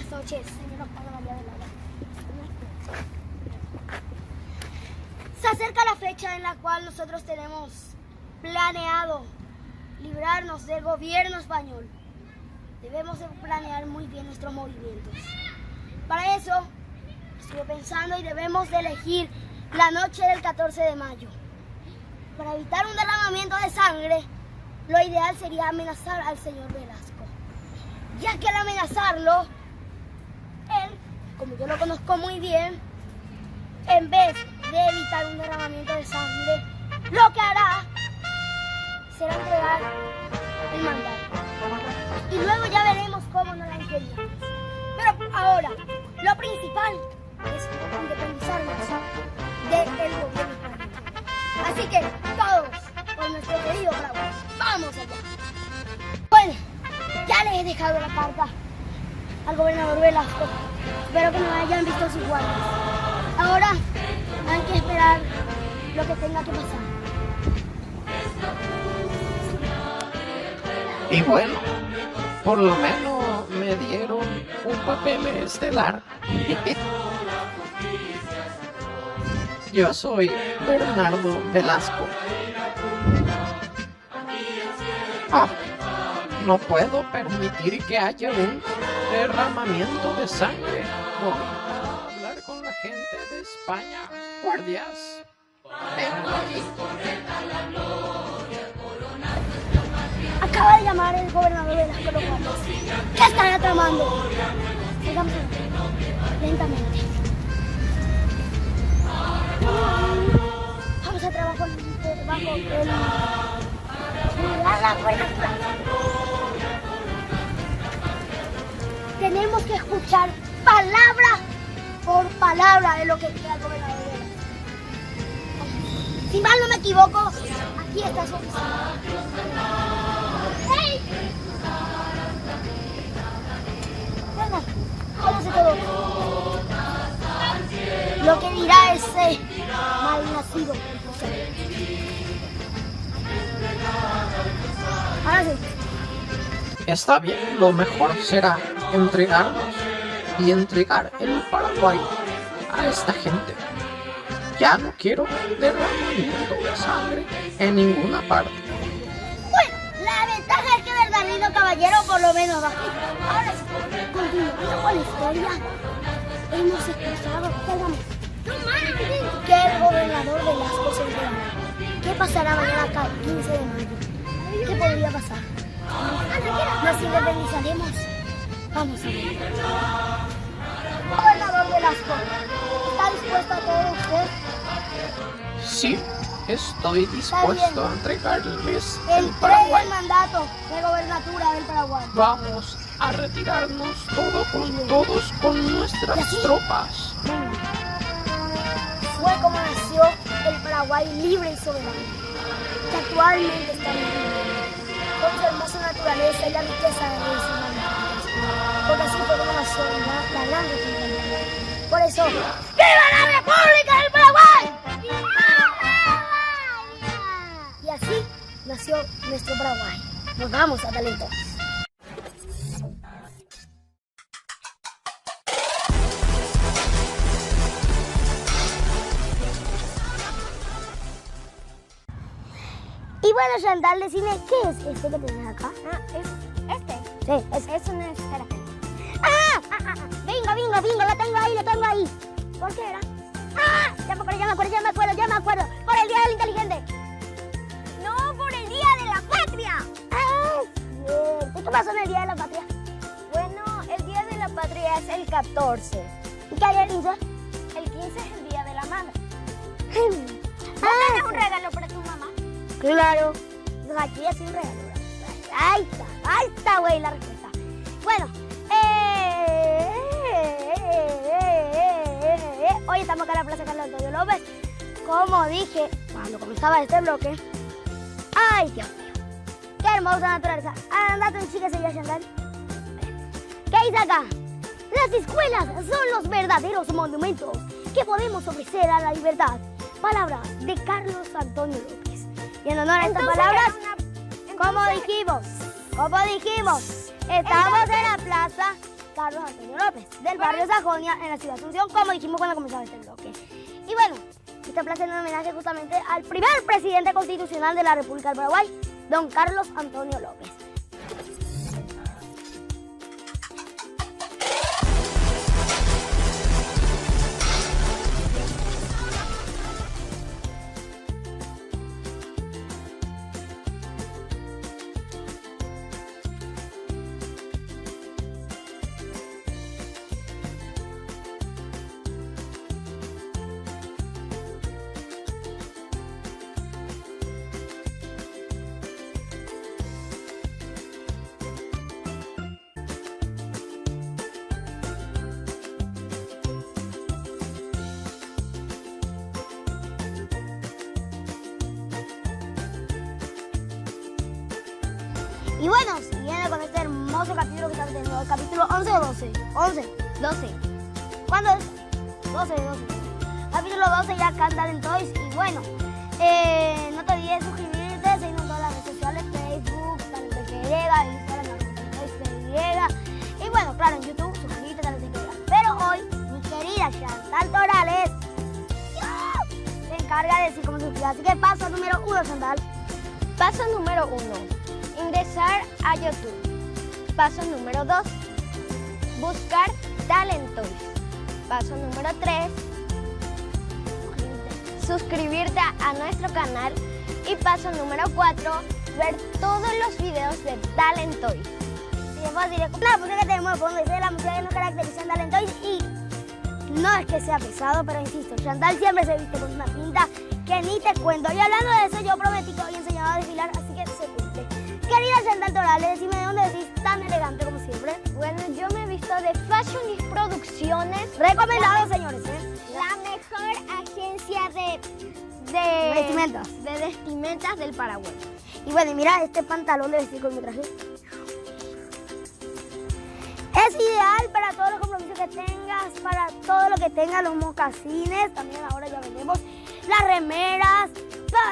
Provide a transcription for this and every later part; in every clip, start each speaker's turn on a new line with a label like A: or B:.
A: Buenas noches, señora Juana María de Lara. Se acerca la fecha en la cual nosotros tenemos planeado librarnos del gobierno español. Debemos de planear muy bien nuestros movimientos. Para eso estuve pensando y debemos de elegir la noche del 14 de mayo. Para evitar un derramamiento de sangre, lo ideal sería amenazar al señor Velasco, ya que al amenazarlo, él, como yo lo conozco muy bien, en vez de evitar un derramamiento de sangre, lo que hará será entregar el mandato. Y luego ya veremos cómo nos la entendemos. Pero ahora, lo principal es independizarnos del gobierno español. Así que todos, por nuestro querido Paraguay, ¡vamos allá! Bueno, ya les he dejado la carta al gobernador Velasco. Espero que no hayan visto sus guardias. Ahora hay que esperar lo que tenga que pasar.
B: Y bueno, por lo menos me dieron un papel estelar. Yo soy Bernardo Velasco. No puedo permitir que haya un derramamiento de sangre. Voy a hablar con la gente de España. Guardias, vengan aquí.
A: Acaba de llamar el gobernador Velasco los guardias. ¿Qué están tramando? Sigamos lentamente. Vamos a trabajar bajo el... la puerta. Tenemos que escuchar palabra por palabra de lo que dice el gobernador Velasco. Si mal no me equivoco, aquí está su oficina. ¡Hey! Venga, vámonos todos. Lo que dirá ese malnacido. Ahora sí.
B: Está bien, lo mejor será entregarnos y entregar el Paraguay a esta gente. Ya no quiero derramamiento de sangre en ninguna parte.
A: Bueno, la ventaja es que Bernardino Caballero por lo menos va. Ahora sí, continuando con la historia, hemos escuchado que el gobernador Velasco se enterará. ¿Qué pasará mañana acá, 15 de mayo? ¿Qué podría pasar? ¿Nos independizaremos? Vamos a ver. Gobernador Velasco, ¿está dispuesto a todo usted?
B: Sí, estoy dispuesto a entregarles el
A: Entregue
B: Paraguay.
A: el mandato de gobernatura del Paraguay.
B: Vamos a retirarnos todos con nuestras tropas.
A: Fue como nació el Paraguay libre y soberano, que actualmente está viviendo, con su hermosa naturaleza y la riqueza de sus humanidades. Porque así fue como nació la gran República. Por eso, ¡viva la República del Paraguay! Y así nació nuestro Paraguay. Nos vamos a tal entonces. Y bueno, Chantal, decime, ¿qué es este que tienes acá?
C: ¿Es este?
A: Sí,
C: Es una esfera.
A: Bingo, lo tengo ahí. ¿Por qué era? Ya me acuerdo. Por el Día del Inteligente.
C: No, por el Día de la Patria.
A: Bien. ¿Y qué pasó en el Día de la Patria?
C: Bueno, el Día de la Patria es el 14.
A: ¿Y qué hay el 15?
C: El 15 es el Día de la Madre.
A: Ah,
C: ¿Tienes un regalo para tu mamá?
A: claro. Aquí es un regalo. Ahí está, güey, la respuesta. Bueno, hoy estamos acá en la Plaza Carlos Antonio López. Como dije cuando comenzaba este bloque, ¡ay, Dios mío! ¡Qué hermosa naturaleza! Andate un chique, señor Chantal. ¿Qué dice acá? Las escuelas son los verdaderos monumentos que podemos ofrecer a la libertad. Palabras de Carlos Antonio López. Y en honor a estas palabras, como dijimos, estamos en la plaza Carlos Antonio López, del barrio Sajonia, en la ciudad de Asunción, como dijimos cuando comenzaba este bloque. Y bueno, esta plaza es un homenaje justamente al primer presidente constitucional de la República del Paraguay, don Carlos Antonio López. Y bueno, siguiendo con este hermoso capítulo que estamos teniendo, el capítulo 11 o 12.
C: 12.
A: ¿Cuándo es? 12. Capítulo 12 ya cantan en Toys. Y bueno, no te olvides suscribirte, seguirnos en todas las redes sociales, Facebook, Talento que llega, Instagram, Toys que llega. Y bueno, claro, en YouTube, suscríbete, Talento que llega. Pero hoy, mi querida Chantal Torales se encarga de decir cómo suscribir. Así que paso número 1, Chantal.
C: Paso número 1. Ingresar a YouTube. Paso número 2. Buscar Talent Toys. Paso número 3. Suscribirte a nuestro canal. Y paso número 4. Ver todos los videos de Talent Toys.
A: Sí, es fácil. La música que tenemos de fondo es la música que nos caracteriza en Talent Toys. Y no es que sea pesado, pero insisto, Chantal siempre se viste con una pinta que ni te cuento. Y hablando de eso, yo prometí que hoy enseñaba a desfilar, así que se cumple. Querida Chantal Torales, decime de dónde decís tan elegante como siempre.
C: Bueno, yo me he visto de Fashionist Producciones.
A: Recomendado, señores,
C: La mejor agencia
A: vestimentas.
C: de vestimentas del Paraguay.
A: Y bueno, y mira este pantalón de vestir con mi traje. Es ideal para todos los compromisos que tengas, para todo lo que tengas, los mocasines. También ahora ya vendemos las remeras.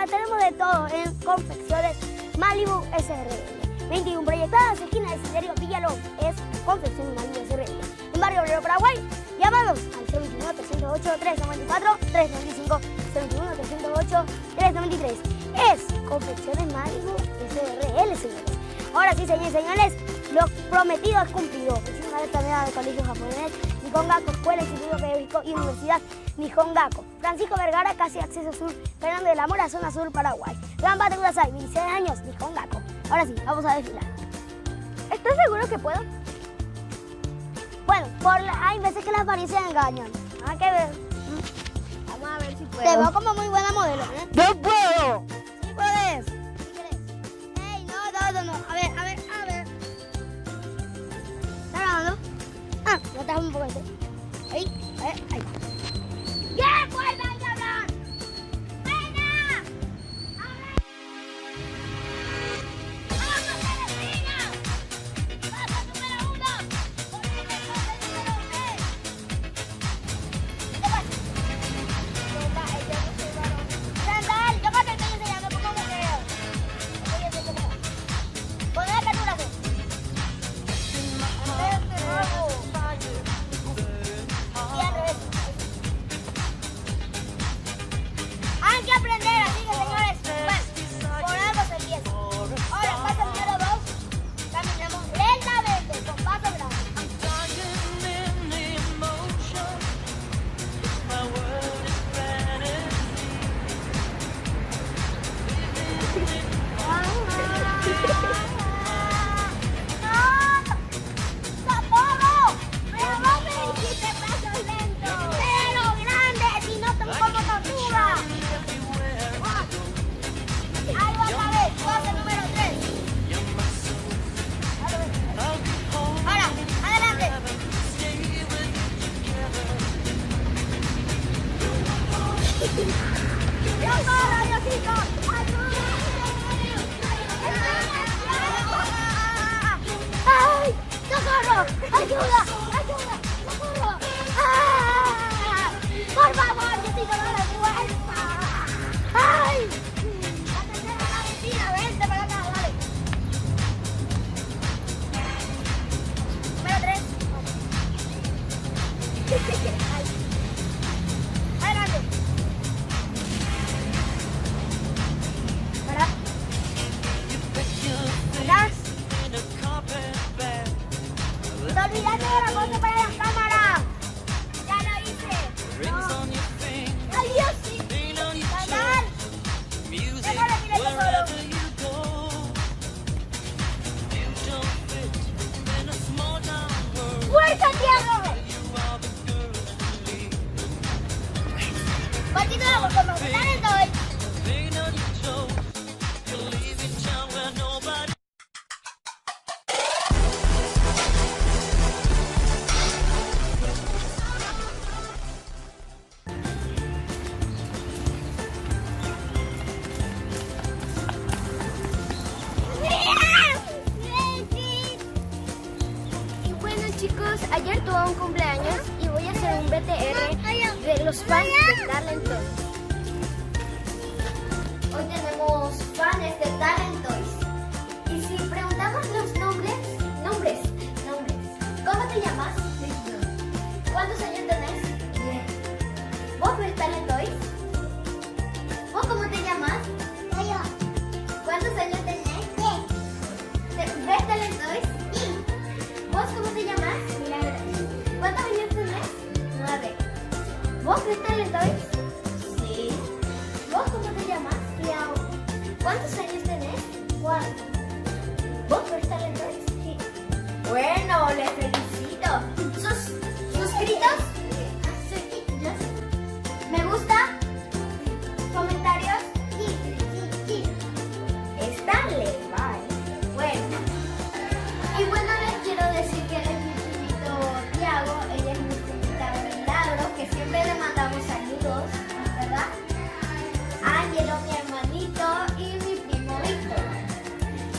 A: Tenemos de todo en confecciones Malibu SRL. 21 proyectadas, esquina de Siderio Villalón. Es confección Malibu SRL. En Barrio Obrero, Paraguay. Llámanos al 021-308-394, 395, 021-308-393. Es confecciones Malibu SRL, señores. Ahora sí, señores y señores, lo prometido es cumplido. Muchísimas gracias también al Colegio Japonés, Nihon Gakko, Escuela, Instituto Pedagógico y Universidad Nihon Gakko. Francisco Vergara, casi acceso sur, Fernando de la Mora, zona sur, Paraguay. Gran Pate Kudasai, 26 años, Nihon Gakko. Ahora sí, vamos a desfilar.
C: ¿Estás seguro que puedo?
A: Bueno, hay veces que las apariencias engañan. Hay que ver.
C: Vamos a ver si puedo.
A: Te veo como muy buena modelo, ¿eh?
C: ¡No puedo!
A: Sí puedes. ¿Sí quieres? Ey, no. A ver. ¿Estás grabando? Ah, no te hago un poco de ahí. ¡Ya! ¡Vuelve a hablar! ¡Venga! ¡Abre! ¡Vamos a desfilar! ¡Paso número 1! ¡Porque me pasa el número 3! ¿Qué pasa? Chantal, yo creo que estoy enseñando cómo me veo. Poné la captura. Y al revés. Adelante. Para. Atrás. Te olvidaste de la cosa para la cámara. Ya lo hice. No. Adiós. Canal. Déjale piloto solo. ¡Fuerza, Santiago! Continuamos con los talentos.
C: Y bueno chicos, ayer tuve un cumpleaños y voy a hacer un BTR de los fans de Talent Toys. Hoy tenemos fans de Talent Toys. Y si preguntamos los nombres. ¿Cómo te llamas? ¿Cuántos años tenés? 10. ¿Vos ves Talent Toys? ¿Vos cómo te llamas? ¿Cuántos años tenés? 10. ¿Ves Talent Toys? Sí. ¿Vos cómo te llamas? Milagros. ¿Cuántos años tenés? 9. ¿Vos ves Talent Toys? Sí. ¿Vos cómo te llamas? Clau. ¿Cuántos años tenés? 4. ¿Vos ves Talent Toys? Sí. Bueno, les felicito. ¿Suscritos? ¿Me gusta? ¿Comentarios? Sí. Está legal. Bueno. Y bueno, les quiero decir que él es mi primito Tiago, ella es mi primita Milagros, que siempre le mandamos saludos, ¿verdad? Ángelo, mi hermanito, y mi primo Víctor.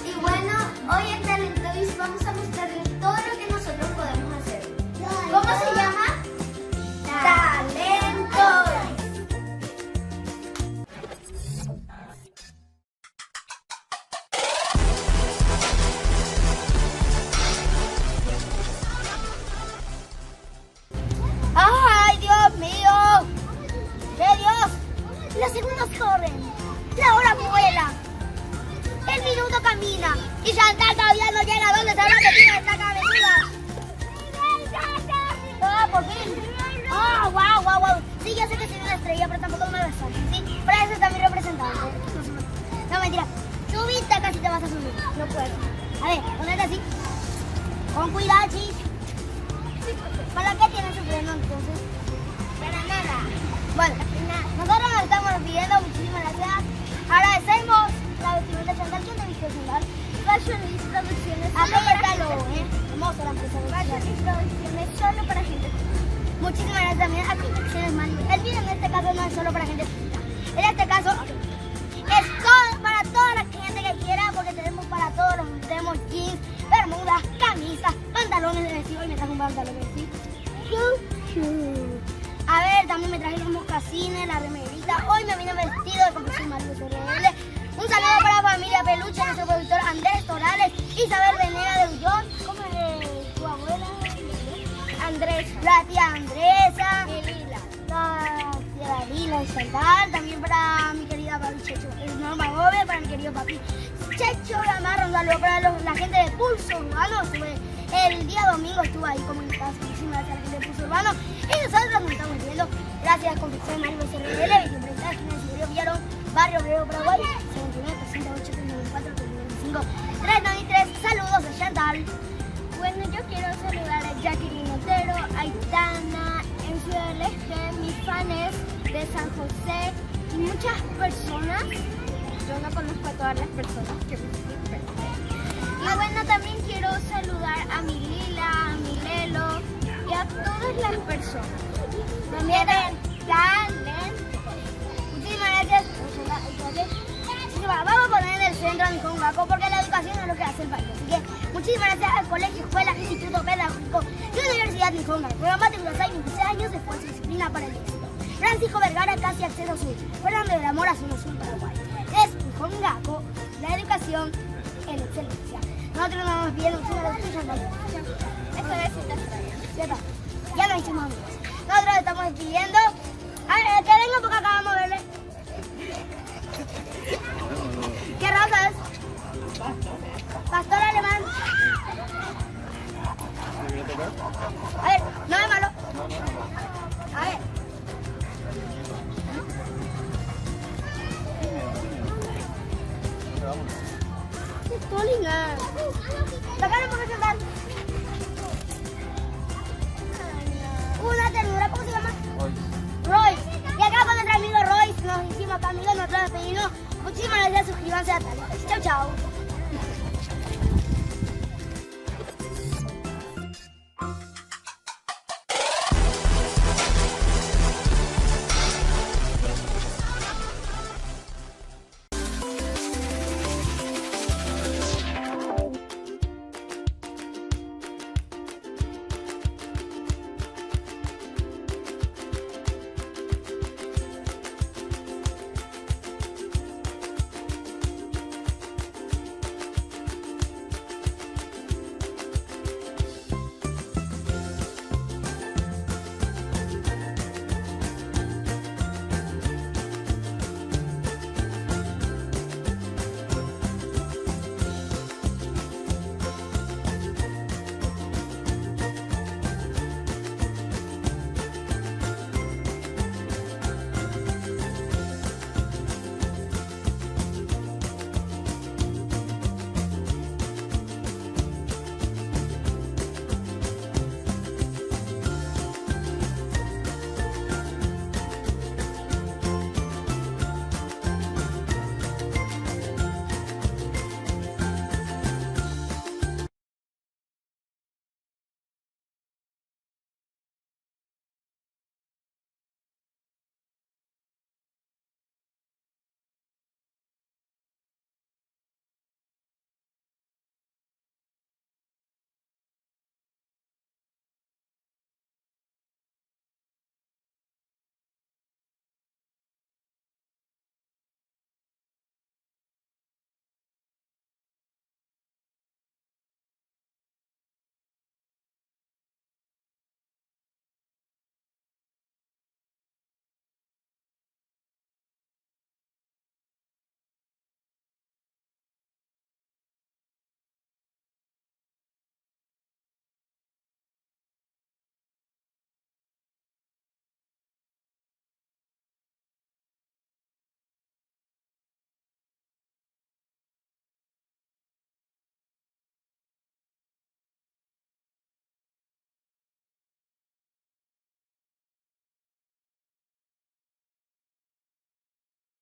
C: Y bueno, hoy en Talent Toys vamos a mostrarles todo lo que nosotros podemos hacer. ¿Cómo se llama? Talent Toys.
A: ¡Ay, Dios mío! ¡De Dios! Los segundos corren, la hora vuela, el minuto camina y Chantal todavía no llega a donde se habla que tiene esta cabezuda. ¡Ah, por fin! ¡Oh, wow! Sí, ya sé que soy una estrella, pero tampoco me besar. Sí, para eso está mi representante. No, mentira. Subiste, casi te vas a subir. No puedo. A ver, ponete así. Con cuidado, chis. ¿Para qué tiene su freno entonces? Para nada. Bueno, nosotros nos estamos despidiendo. Muchísimas gracias. Agradecemos la vestimenta de Chantal. ¿Quién te vistió, Chantal?
C: Fashionista Producciones.
A: Apriétalo, hermosa la empresa.
C: Fashionista Producciones solo para gente.
A: Muchísimas gracias también a Confecciones Manu. El video en este caso no es solo para gente chiquita. En este caso es todo para toda la gente que quiera, porque tenemos para todos los tenemos jeans, bermudas, camisas, pantalones de vestir. Hoy me traje un pantalón de vestir. A ver, también me traje los mocasines, la remerita. Hoy me vine vestido de Confecciones Manu SRL. Un saludo para la familia Peluche, nuestro productor Andrés Torales, Isabel Venera de Ullón. ¿Cómo es tu abuela?
C: Andrés.
A: La tía Andresa.
C: Lila.
A: La tía Lila de Chantal. También para mi querida papi Checho, Norma Gómez, para mi querido papi Checho Gamarro. Un saludo para la gente de Pulso Urbano. El día domingo estuve ahí comunicando. Muchísimas gracias a la gente de Pulso Urbano. Y nosotros nos estamos viendo. Gracias a Confecciones Manu SRL, 23 de Silverio Vieron, Barrio Obrero, Paraguay, 79 308 394 395 393. Saludos de Chantal.
C: Bueno, yo quiero saludar a Jacqueline Otero, a Aitana, en Ciudad del Este, mis fans de San José y muchas personas. Yo no conozco a todas las personas que me siguen. Y bueno, también quiero saludar a mi Lila, a mi Lelo y a todas las personas.
A: También Talent. Muchísimas gracias. Vamos a poner en el centro a Nicón Gaco, porque la educación es lo que hace el país. Así que muchísimas gracias al Colegio, Escuela, Instituto Pedagógico y Universidad Nicón Gaco. Programa de 26 años de esfuerzo y disciplina para el éxito. Francisco Vergara, casi acceso sur. Fernando de la Mora, zona sur, Paraguay. Es Nicón Gaco, la educación en excelencia. Nosotros nos vamos viendo. Muchas gracias.
C: Esto es Cinta Estrella.
A: Ya está. Ya nos hicimos amigos. vamos despidiendo. A ver, que venga porque acabamos de verle. ¿Qué raza es? Pastor alemán. A ver, no es malo. A ver. Estoy linda. Sácale por sentar. Una ternura, ¿cómo se llama? Royce. Y acá con nuestro amigo Royce nos hicimos amigos, nosotros despedimos. Muchísimas gracias, suscríbanse a tal. Chau, chau.